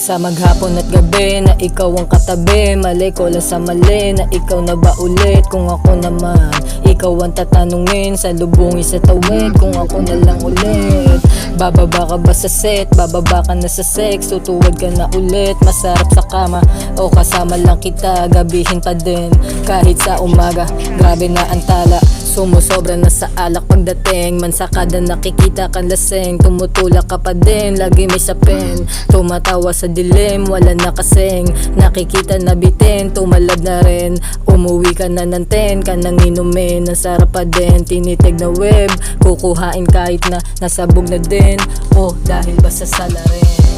Sa maghapon at gabi na ikaw ang katabi, mali ko lang sa mali na ikaw na ba ulit. Kung ako naman, ikaw ang tatanungin, sa lubungin sa tawid, kung ako na lang ulit. Bababa ka ba sa set, bababa ka na sa sex, tutuwad ka na ulit, masarap sa kama o kasama lang kita, gabihin pa din kahit sa umaga. Grabe na ang tala, sumusobra na sa alak pagdating, mansakada nakikita kang laseng, tumutulak ka pa din, lagi may sapin, tumatawa sa dilim, wala na kasing nakikita na bitin, tumalab na rin, umuwi ka na ng 10, ka nang inumin, ang sarap pa din, tinitig na web, kukuhain kahit na nasabog na din, oh dahil basta sa larin.